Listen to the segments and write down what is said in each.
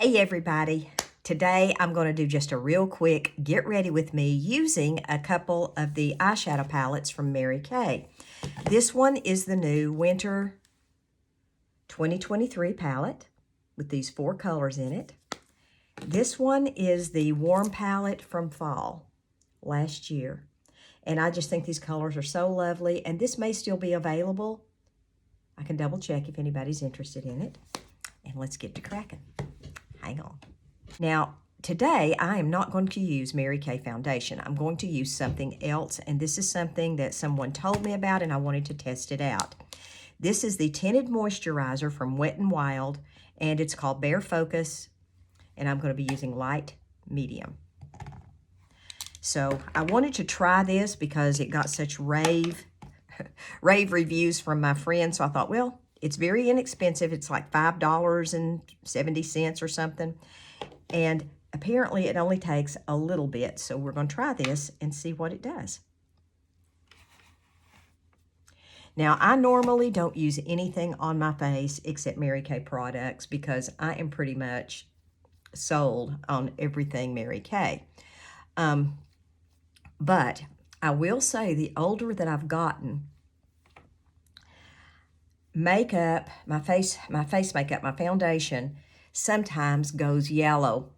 Hey everybody, today I'm going to do just a real quick get ready with me using a couple of the eyeshadow palettes from Mary Kay. This one is the new Winter 2023 palette with these 4 colors in it. This one is the Warm palette from fall last year. And I just think these colors are so lovely, and this may still be available. I can double check if anybody's interested in it. And let's get to cracking. Hang on. Now, today I am not going to use Mary Kay foundation. I'm going to use something else, and this is something that someone told me about and I wanted to test it out. This is the tinted moisturizer from Wet n Wild, and it's called Bare Focus, and I'm going to be using light medium. So I wanted to try this because it got such rave reviews from my friends, so I thought, well, it's very inexpensive. It's like $5.70 or something. And apparently it only takes a little bit. So we're going to try this and see what it does. Now, I normally don't use anything on my face except Mary Kay products because I am pretty much sold on everything Mary Kay. But I will say the older that I've gotten, makeup, my face makeup, my foundation sometimes goes yellow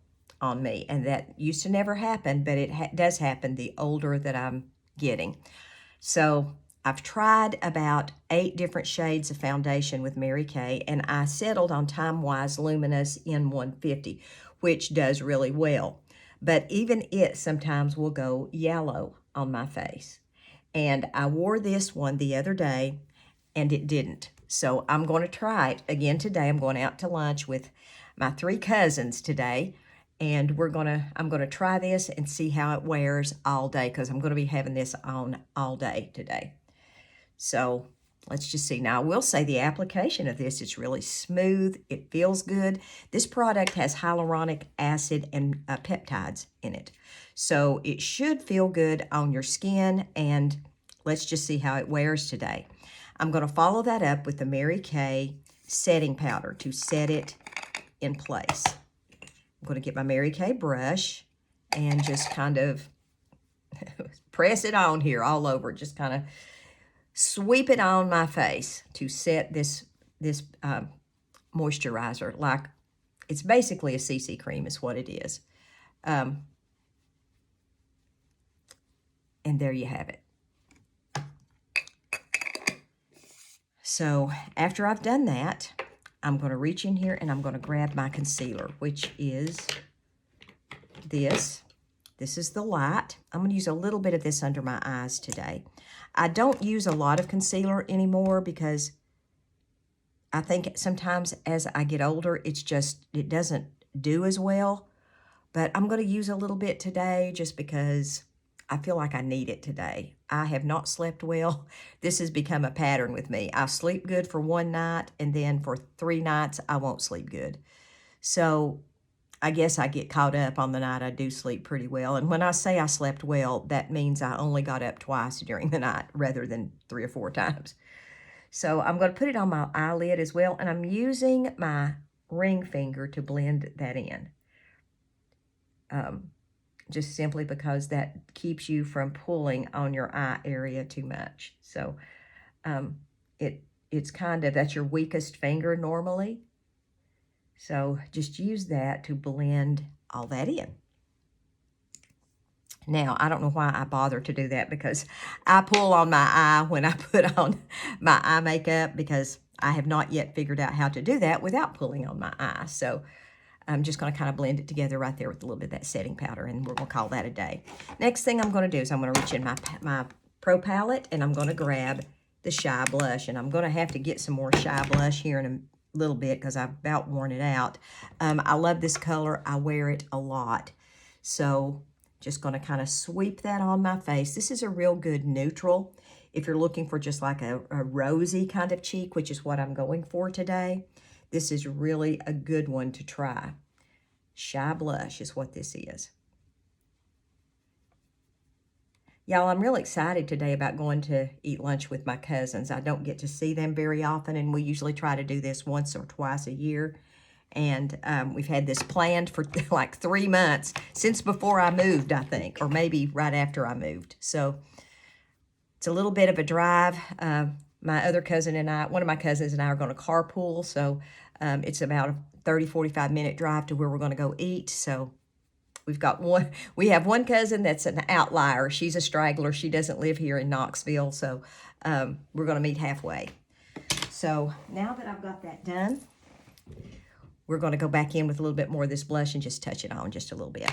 on me, and that used to never happen, but it does happen the older that I'm getting. So I've tried about 8 different shades of foundation with Mary Kay, and I settled on Time Wise Luminous N150, which does really well. But even it sometimes will go yellow on my face. And I wore this one the other day, and it didn't. So I'm going to try it again today. I'm going out to lunch with my 3 cousins today, and I'm going to try this and see how it wears all day, because I'm going to be having this on all day today. So let's just see. Now, I will say the application of this is really smooth. It feels good. This product has hyaluronic acid and peptides in it. So it should feel good on your skin, and let's just see how it wears today. I'm going to follow that up with the Mary Kay setting powder to set it in place. I'm going to get my Mary Kay brush and just kind of press it on here all over. Just kind of sweep it on my face to set this moisturizer. Like, it's basically a CC cream is what it is. And there you have it. So after I've done that, I'm going to reach in here and I'm going to grab my concealer, which is this. This is the light. I'm going to use a little bit of this under my eyes today. I don't use a lot of concealer anymore because I think sometimes as I get older, it doesn't do as well. But I'm going to use a little bit today just because I feel like I need it today. I have not slept well. This has become a pattern with me. I sleep good for one night, and then for 3 nights, I won't sleep good. So I guess I get caught up on the night I do sleep pretty well. And when I say I slept well, that means I only got up twice during the night rather than 3 or 4 times. So I'm going to put it on my eyelid as well, and I'm using my ring finger to blend that in. Just simply because that keeps you from pulling on your eye area too much. So it's kind of, that's your weakest finger normally. So just use that to blend all that in. Now, I don't know why I bother to do that, because I pull on my eye when I put on my eye makeup, because I have not yet figured out how to do that without pulling on my eye. So I'm just going to kind of blend it together right there with a little bit of that setting powder, and we're going to call that a day. Next thing I'm going to do is I'm going to reach in my Pro palette, and I'm going to grab the Shy Blush, and I'm going to have to get some more Shy Blush here in a little bit because I've about worn it out. I love this color. I wear it a lot. So just going to kind of sweep that on my face. This is a real good neutral if you're looking for just like a rosy kind of cheek, which is what I'm going for today. This is really a good one to try. Shy Blush is what this is. Y'all, I'm really excited today about going to eat lunch with my cousins. I don't get to see them very often, and we usually try to do this once or twice a year. And we've had this planned for like 3 months, since before I moved, I think, or maybe right after I moved. So it's a little bit of a drive. My other cousin and I, one of my cousins and I are going to carpool. So it's about a 30, 45-minute drive to where we're going to go eat. So we have one cousin that's an outlier. She's a straggler. She doesn't live here in Knoxville. So we're going to meet halfway. So now that I've got that done, we're going to go back in with a little bit more of this blush and just touch it on just a little bit.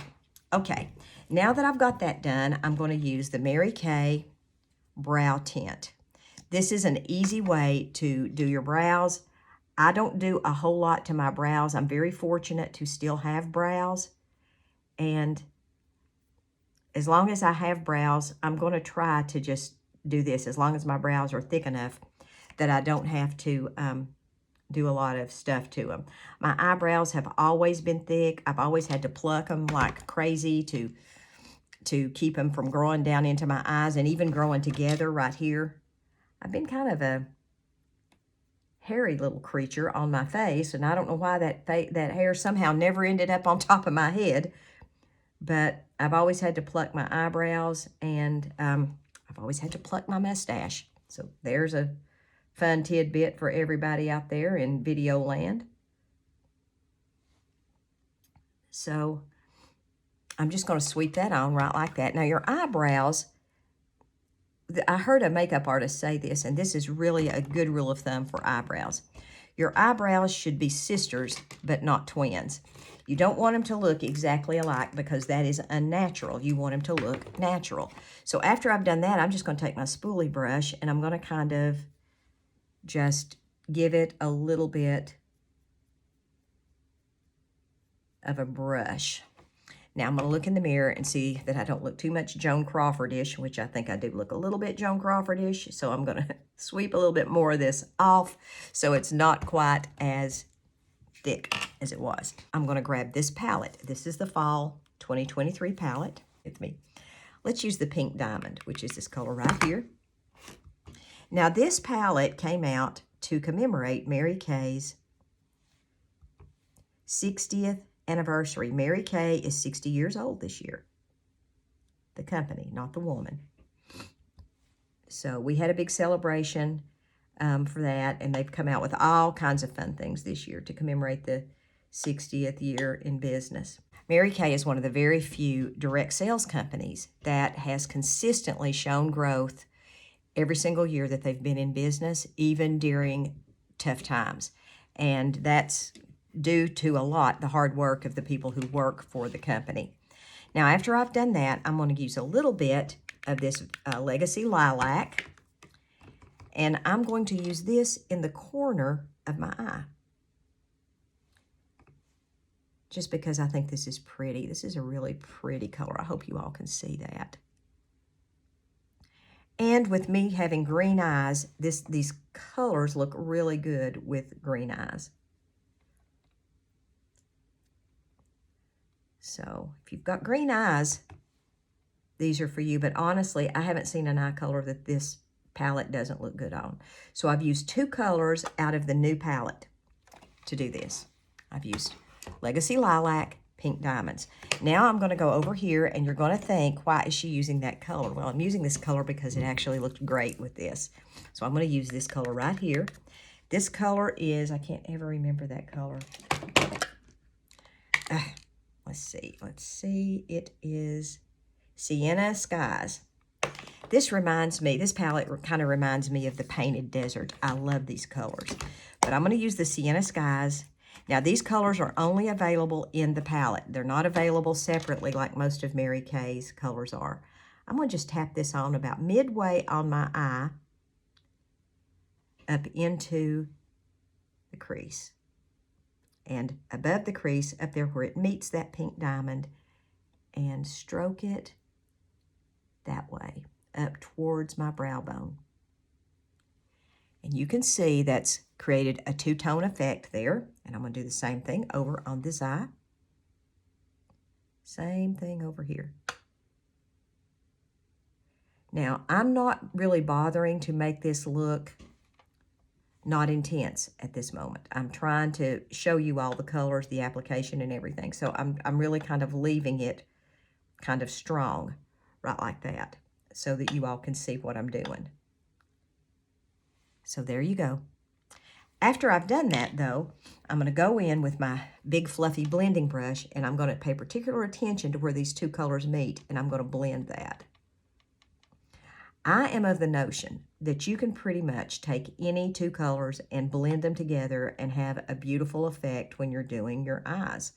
Okay, now that I've got that done, I'm going to use the Mary Kay Brow Tint. This is an easy way to do your brows. I don't do a whole lot to my brows. I'm very fortunate to still have brows. And as long as I have brows, I'm going to try to just do this as long as my brows are thick enough that I don't have to do a lot of stuff to them. My eyebrows have always been thick. I've always had to pluck them like crazy to keep them from growing down into my eyes and even growing together right here. I've been kind of a hairy little creature on my face, and I don't know why that hair somehow never ended up on top of my head, but I've always had to pluck my eyebrows, and I've always had to pluck my mustache. So there's a fun tidbit for everybody out there in video land. So I'm just going to sweep that on right like that. Now your eyebrows, I heard a makeup artist say this, and this is really a good rule of thumb for eyebrows. Your eyebrows should be sisters, but not twins. You don't want them to look exactly alike because that is unnatural. You want them to look natural. So after I've done that, I'm just going to take my spoolie brush and I'm going to kind of just give it a little bit of a brush. Now I'm going to look in the mirror and see that I don't look too much Joan Crawfordish, which I think I do look a little bit Joan Crawfordish. So I'm going to sweep a little bit more of this off so it's not quite as thick as it was. I'm going to grab this palette. This is the Fall 2023 palette with me. Let's use the Pink Diamond, which is this color right here. Now, this palette came out to commemorate Mary Kay's 60th anniversary. Mary Kay is 60 years old this year. The company, not the woman. So we had a big celebration for that, and they've come out with all kinds of fun things this year to commemorate the 60th year in business. Mary Kay is one of the very few direct sales companies that has consistently shown growth every single year that they've been in business, even during tough times. And that's due to a lot the hard work of the people who work for the company. Now, after I've done that, I'm going to use a little bit of this Legacy Lilac, and I'm going to use this in the corner of my eye, just because I think this is pretty. This is a really pretty color. I hope you all can see that. And with me having green eyes, these colors look really good with green eyes. So if you've got green eyes, these are for you. But honestly, I haven't seen an eye color that this palette doesn't look good on. So I've used 2 colors out of the new palette to do this. I've used Legacy Lilac, Pink Diamonds. Now I'm going to go over here, and you're going to think, why is she using that color? Well, I'm using this color because it actually looked great with this. So I'm going to use this color right here. This color is, I can't ever remember that color. Let's see. It is Sienna Skies. This palette kind of reminds me of the Painted Desert. I love these colors. But I'm going to use the Sienna Skies. Now, these colors are only available in the palette. They're not available separately like most of Mary Kay's colors are. I'm going to just tap this on about midway on my eye up into the crease. And above the crease, up there where it meets that pink diamond, and stroke it that way, up towards my brow bone. And you can see that's created a 2-tone effect there. And I'm going to do the same thing over on this eye. Same thing over here. Now, I'm not really bothering to make this look not intense at this moment. I'm trying to show you all the colors, the application, and everything. So I'm really kind of leaving it kind of strong, right like that, so that you all can see what I'm doing. So there you go. After I've done that, though, I'm going to go in with my big fluffy blending brush, and I'm going to pay particular attention to where these two colors meet, and I'm going to blend that. I am of the notion that you can pretty much take any two colors and blend them together and have a beautiful effect when you're doing your eyes.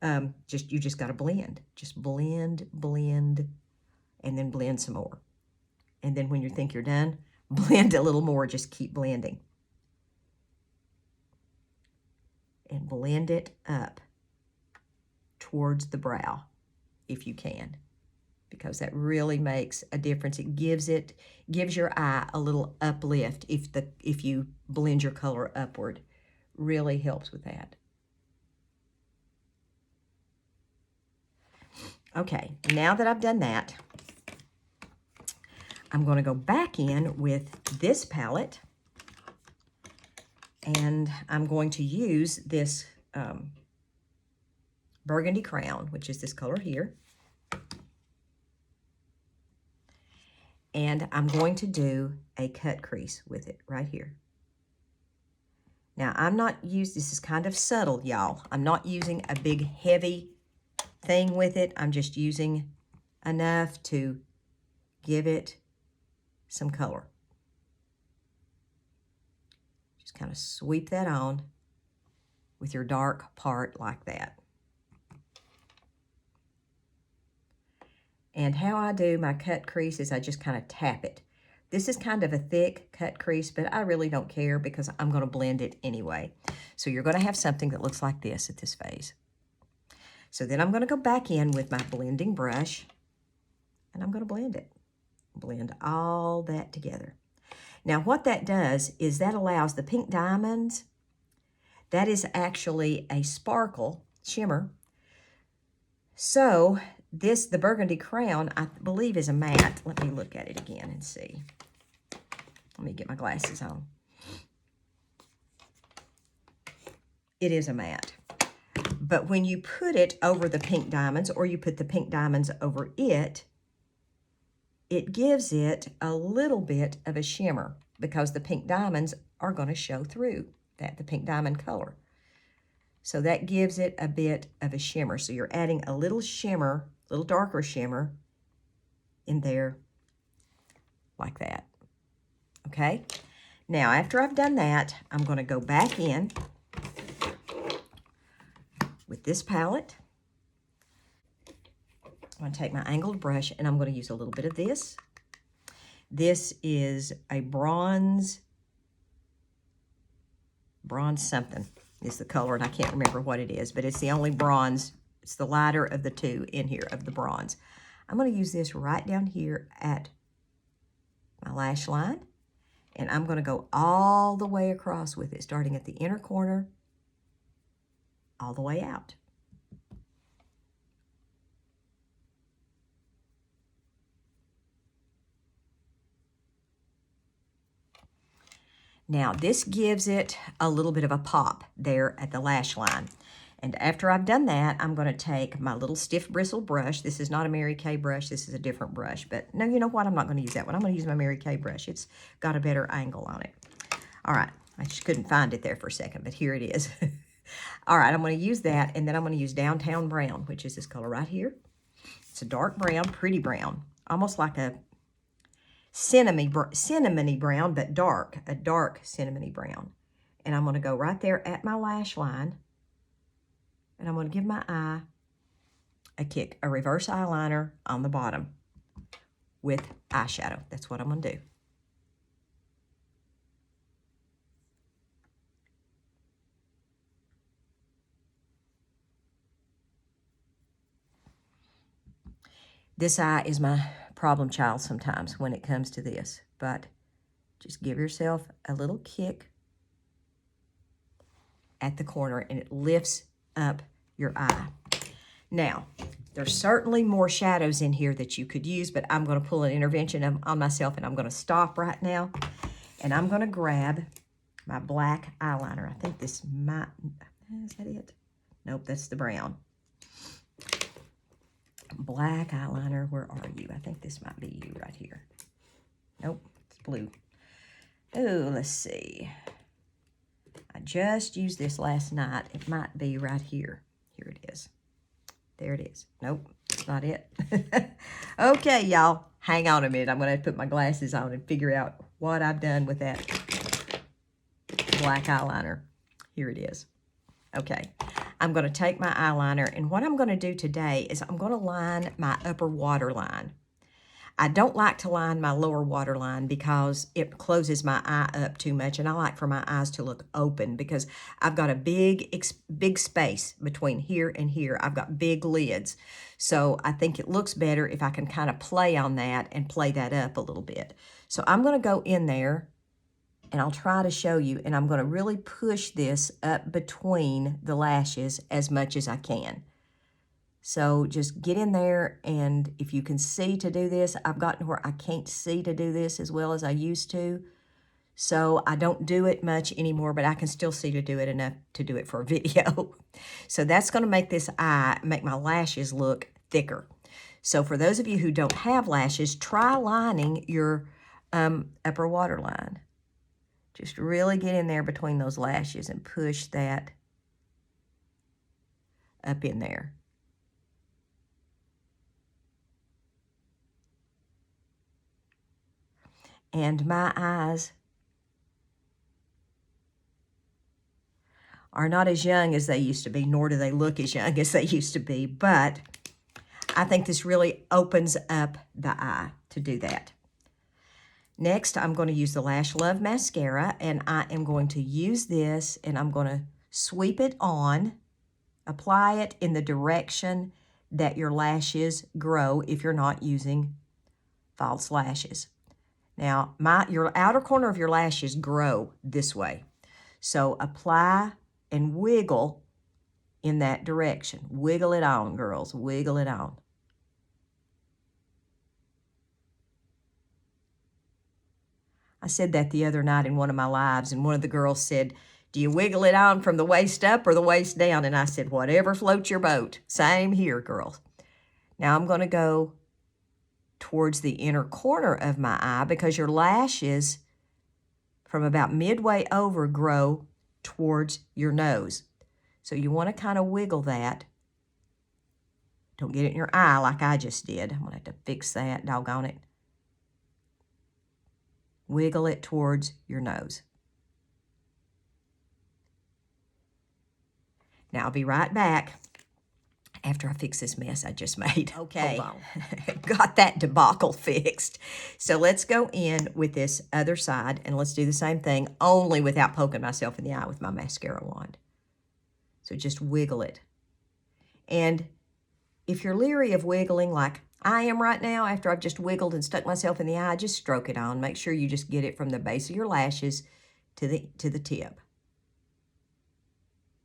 You just got to blend. Just blend, blend, and then blend some more. And then when you think you're done, blend a little more. Just keep blending. And blend it up towards the brow if you can, because that really makes a difference. It gives your eye a little uplift if you blend your color upward. Really helps with that. Okay, now that I've done that, I'm going to go back in with this palette, and I'm going to use this Burgundy Crown, which is this color here. And I'm going to do a cut crease with it right here. Now, this is kind of subtle, y'all. I'm not using a big, heavy thing with it. I'm just using enough to give it some color. Just kind of sweep that on with your dark part like that. And how I do my cut crease is I just kind of tap it. This is kind of a thick cut crease, but I really don't care because I'm going to blend it anyway. So you're going to have something that looks like this at this phase. So then I'm going to go back in with my blending brush, and I'm going to blend it. Blend all that together. Now what that does is that allows the pink diamonds, that is actually a sparkle shimmer. So the Burgundy Crown, I believe, is a matte. Let me look at it again and see. Let me get my glasses on. It is a matte. But when you put it over the pink diamonds, or you put the pink diamonds over it, it gives it a little bit of a shimmer because the pink diamonds are going to show through the pink diamond color. So that gives it a bit of a shimmer. So you're adding a little shimmer, a little darker shimmer in there like that. Okay? Now, after I've done that, I'm going to go back in with this palette. I'm going to take my angled brush, and I'm going to use a little bit of this. This is a bronze something is the color, and I can't remember what it is, but it's the only bronze. It's the lighter of the two in here of the bronze. I'm going to use this right down here at my lash line, and I'm going to go all the way across with it, starting at the inner corner, all the way out. Now, this gives it a little bit of a pop there at the lash line. And after I've done that, I'm going to take my little stiff bristle brush. This is not a Mary Kay brush. This is a different brush. But no, you know what? I'm not going to use that one. I'm going to use my Mary Kay brush. It's got a better angle on it. All right. I just couldn't find it there for a second, but here it is. All right. I'm going to use that, and then I'm going to use Downtown Brown, which is this color right here. It's a dark brown, pretty brown, almost like a cinnamony brown, but dark, a dark cinnamony brown. And I'm going to go right there at my lash line, and I'm going to give my eye a kick, a reverse eyeliner on the bottom with eyeshadow. That's what I'm going to do. This eye is my problem child sometimes when it comes to this, but just give yourself a little kick at the corner, and it lifts up your eye. Now, there's certainly more shadows in here that you could use, but I'm going to pull an intervention on myself, and I'm going to stop right now, and I'm going to grab my black eyeliner. I think this might, is that it? Nope, that's the brown. Black eyeliner, where are you? I think this might be you right here. Nope, it's blue. Oh, let's see. I just used this last night. It might be right here. Here it is. There it is. Nope, that's not it. Okay, y'all, hang on a minute. I'm going to put my glasses on and figure out what I've done with that black eyeliner. Here it is. Okay, I'm going to take my eyeliner, and what I'm going to do today is I'm going to line my upper waterline. I don't like to line my lower waterline because it closes my eye up too much, and I like for my eyes to look open because I've got a big space between here and here. I've got big lids. So I think it looks better if I can kind of play on that and play that up a little bit. So I'm going to go in there, and I'll try to show you, and I'm going to really push this up between the lashes as much as I can. So just get in there, and if you can see to do this, I've gotten where I can't see to do this as well as I used to. So I don't do it much anymore, but I can still see to do it enough to do it for a video. So that's going to make this eye, make my lashes look thicker. So for those of you who don't have lashes, try lining your upper waterline. Just really get in there between those lashes and push that up in there. And my eyes are not as young as they used to be, nor do they look as young as they used to be, but I think this really opens up the eye to do that. Next, I'm going to use the Lash Love Mascara, and I am going to use this, and I'm going to sweep it on, apply it in the direction that your lashes grow if you're not using false lashes. Now, your outer corner of your lashes grow this way. So apply and wiggle in that direction. Wiggle it on, girls. Wiggle it on. I said that the other night in one of my lives, and one of the girls said, do you wiggle it on from the waist up or the waist down? And I said, whatever floats your boat. Same here, girls. Now I'm going to go towards the inner corner of my eye because your lashes from about midway over grow towards your nose. So you want to kind of wiggle that. Don't get it in your eye like I just did. I'm going to have to fix that, doggone it. Wiggle it towards your nose. Now I'll be right back after I fix this mess I just made. Okay, hold on. Got that debacle fixed. So let's go in with this other side, and let's do the same thing, only without poking myself in the eye with my mascara wand. So just wiggle it. And if you're leery of wiggling like I am right now, after I've just wiggled and stuck myself in the eye, just stroke it on. Make sure you just get it from the base of your lashes to the tip.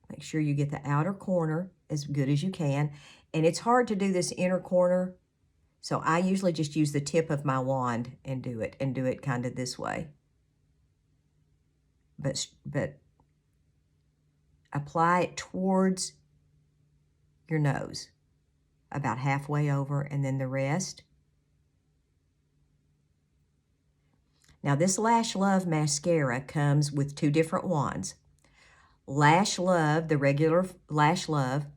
Make sure you get the outer corner as good as you can. And it's hard to do this inner corner, so I usually just use the tip of my wand and do it kind of this way. But apply it towards your nose, about halfway over, and then the rest. Now this Lash Love mascara comes with two different wands. Lash Love, the regular Lash Love,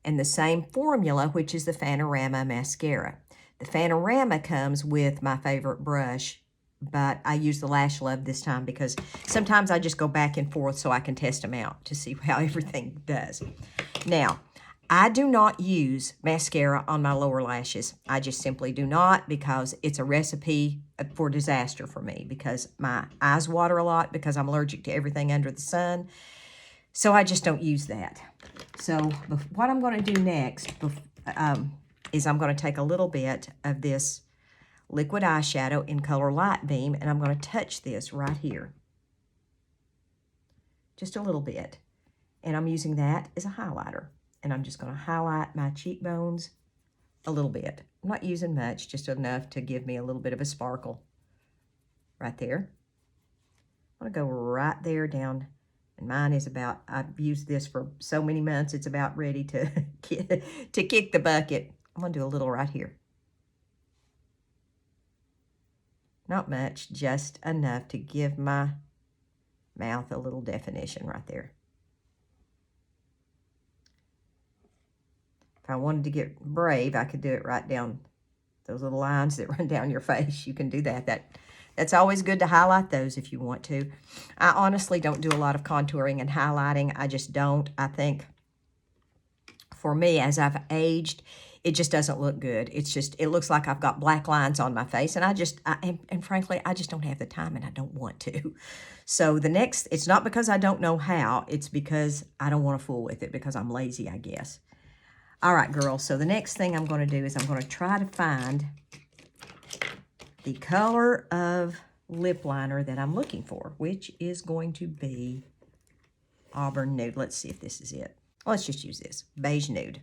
and the same formula, which is the Panorama mascara. The Panorama comes with my favorite brush, but I use the Lash Love this time because sometimes I just go back and forth so I can test them out to see how everything does. Now, I do not use mascara on my lower lashes. I just simply do not, because it's a recipe for disaster for me, because my eyes water a lot because I'm allergic to everything under the sun. So I just don't use that. So what I'm going to do next is I'm going to take a little bit of this liquid eyeshadow in color Light Beam, and I'm going to touch this right here. Just a little bit. And I'm using that as a highlighter. And I'm just going to highlight my cheekbones a little bit. I'm not using much, just enough to give me a little bit of a sparkle right there. I'm going to go right there down. And mine is about, I've used this for so many months, it's about ready to, to kick the bucket. I'm going to do a little right here. Not much, just enough to give my mouth a little definition right there. If I wanted to get brave, I could do it right down those little lines that run down your face. You can do that. That's always good to highlight those if you want to. I honestly don't do a lot of contouring and highlighting. I just don't. I think for me, as I've aged, it just doesn't look good. It's just, it looks like I've got black lines on my face, and and frankly, I just don't have the time, and I don't want to. So the next, it's not because I don't know how, it's because I don't want to fool with it, because I'm lazy, I guess. All right, girls, so the next thing I'm going to do is I'm going to try to find the color of lip liner that I'm looking for, which is going to be Auburn Nude. Let's see if this is it. Let's just use this, Beige Nude.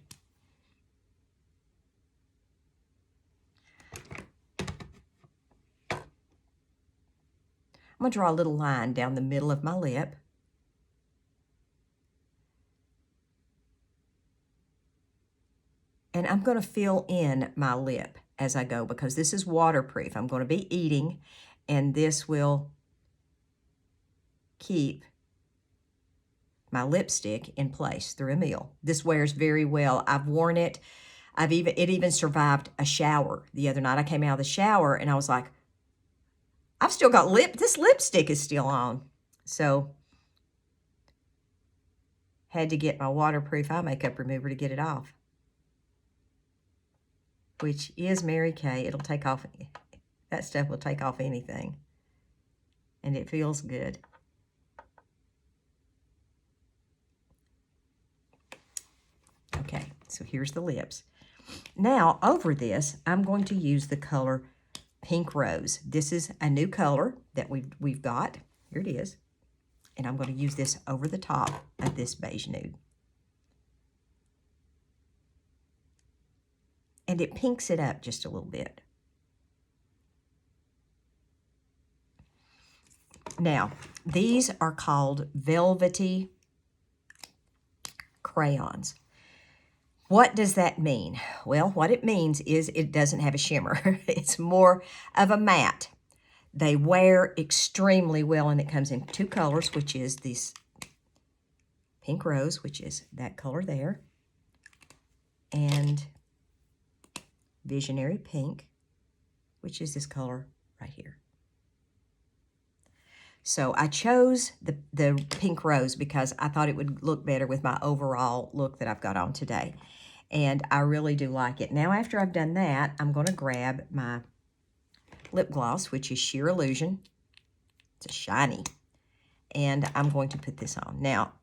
I'm going to draw a little line down the middle of my lip. And I'm going to fill in my lip as I go, because this is waterproof. I'm going to be eating, and this will keep my lipstick in place through a meal. This wears very well. I've worn it. It even survived a shower. The other night I came out of the shower and I was like, I've still got this lipstick is still on. So had to get my waterproof eye makeup remover to get it off, which is Mary Kay. It'll take off, that stuff will take off anything. And it feels good. Okay, so here's the lips. Now, over this, I'm going to use the color Pink Rose. This is a new color that we've got. Here it is. And I'm going to use this over the top of this Beige Nude. And it pinks it up just a little bit. Now, these are called Velvety crayons. What does that mean? Well, what it means is it doesn't have a shimmer. It's more of a matte. They wear extremely well, and it comes in two colors, which is this Pink Rose, which is that color there, and Visionary Pink, which is this color right here. So I chose the Pink Rose because I thought it would look better with my overall look that I've got on today. And I really do like it. Now, after I've done that, I'm going to grab my lip gloss, which is Sheer Illusion. It's a shiny. And I'm going to put this on. Now,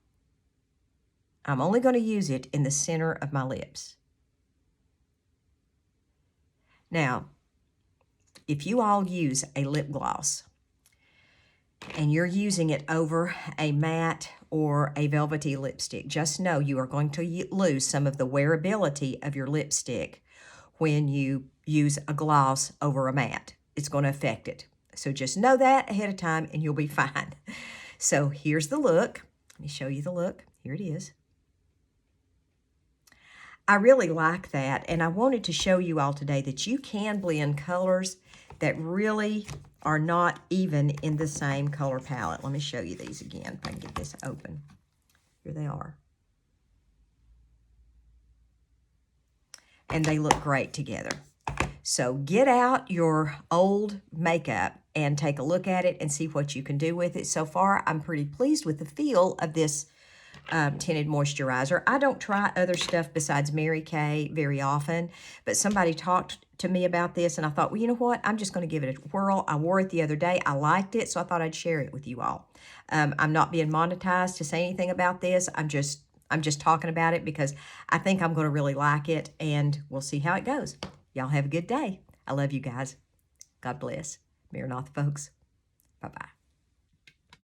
I'm only going to use it in the center of my lips. Now, if you all use a lip gloss and you're using it over a matte or a velvety lipstick, just know you are going to lose some of the wearability of your lipstick when you use a gloss over a matte. It's going to affect it. So just know that ahead of time and you'll be fine. So here's the look. Let me show you the look. Here it is. I really like that, and I wanted to show you all today that you can blend colors that really are not even in the same color palette. Let me show you these again, if I can get this open. Here they are. And they look great together. So get out your old makeup and take a look at it and see what you can do with it. So far, I'm pretty pleased with the feel of this tinted moisturizer. I don't try other stuff besides Mary Kay very often, but somebody talked to me about this and I thought, well, you know what? I'm just going to give it a whirl. I wore it the other day. I liked it, so I thought I'd share it with you all. I'm not being monetized to say anything about this. I'm just talking about it because I think I'm going to really like it, and we'll see how it goes. Y'all have a good day. I love you guys. God bless. Maranatha, folks. Bye-bye.